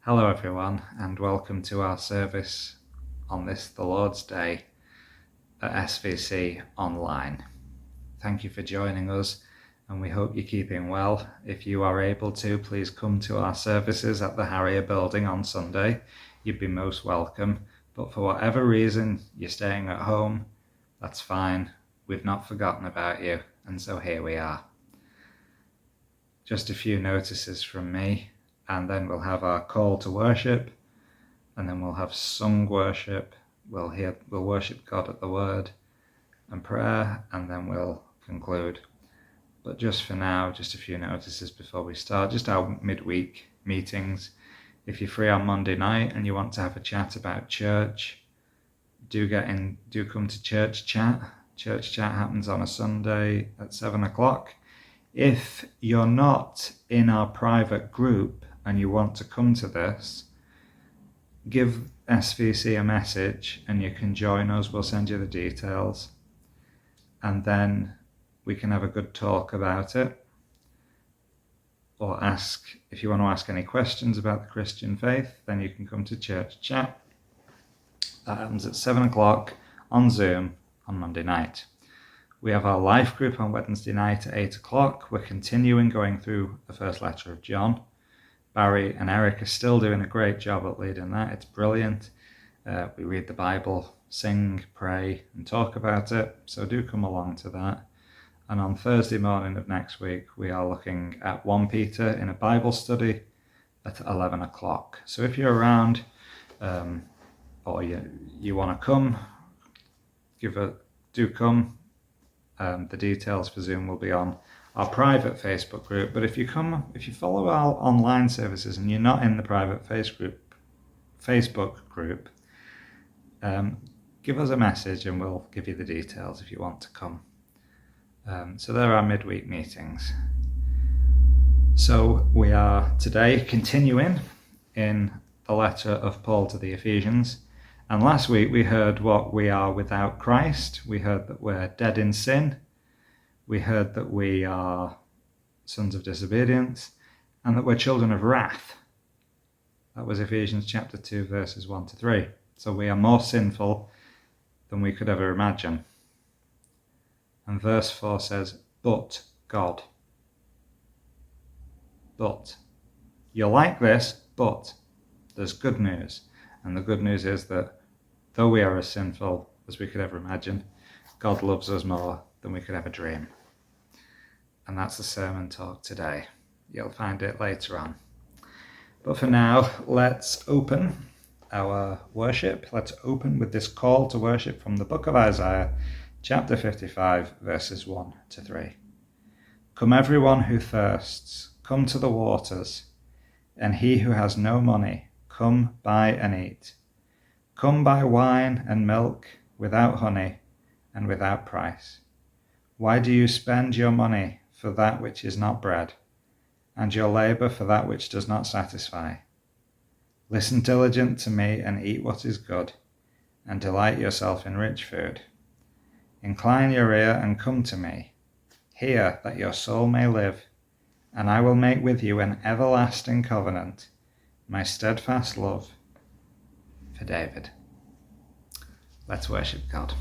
Hello everyone, and welcome to our service on this, the Lord's Day, at SVC Online. Thank you for joining us, and we hope you're keeping well. If you are able to, please come to our services at the Harrier Building on Sunday. You'd be most welcome. But for whatever reason you're staying at home, that's fine. We've not forgotten about you, and so here we are. Just a few notices from me. And then we'll have our call to worship, and then we'll have sung worship. We'll worship God at the word and prayer, and then we'll conclude. But just for now, just a few notices before we start. Just our midweek meetings. If you're free on Monday night and you want to have a chat about church, do come to church chat. Church chat happens on a Sunday at 7:00. If you're not in our private group and you want to come to this, give SVC a message and you can join us. We'll send you the details, and then we can have a good talk about it, or if you want to ask any questions about the Christian faith, then you can come to church chat. That happens at 7:00 on Zoom on Monday night. We have our life group on Wednesday night at 8:00. We're continuing going through the first letter of John. Barry and Eric are still doing a great job at leading that. It's brilliant. We read the Bible, sing, pray, and talk about it. So do come along to that. And on Thursday morning of next week, we are looking at 1 Peter in a Bible study at 11:00. So if you're around, or you want to come, do come. The details for Zoom will be on our private Facebook group. But if you follow our online services and you're not in the private Facebook group, give us a message and we'll give you the details if you want to come. So there are midweek meetings. So we are today continuing in the letter of Paul to the Ephesians. And last week we heard what we are without Christ. We heard that we're dead in sin. We heard that we are sons of disobedience, and that we're children of wrath. That was Ephesians chapter 2, verses 1-3. So we are more sinful than we could ever imagine. And verse 4 says, but God. But. You're like this, but there's good news. And the good news is that though we are as sinful as we could ever imagine, God loves us more than we could ever dream. And that's the sermon talk today. You'll find it later on. But for now, let's open our worship. Let's open with this call to worship from the book of Isaiah, chapter 55, verses 1-3. Come everyone who thirsts, come to the waters, and he who has no money, come buy and eat. Come buy wine and milk without honey and without price. Why do you spend your money for that which is not bread, and your labor for that which does not satisfy? Listen diligent to me and eat what is good, and delight yourself in rich food. Incline your ear and come to me. Hear that your soul may live, and I will make with you an everlasting covenant, my steadfast love for David. Let's worship God.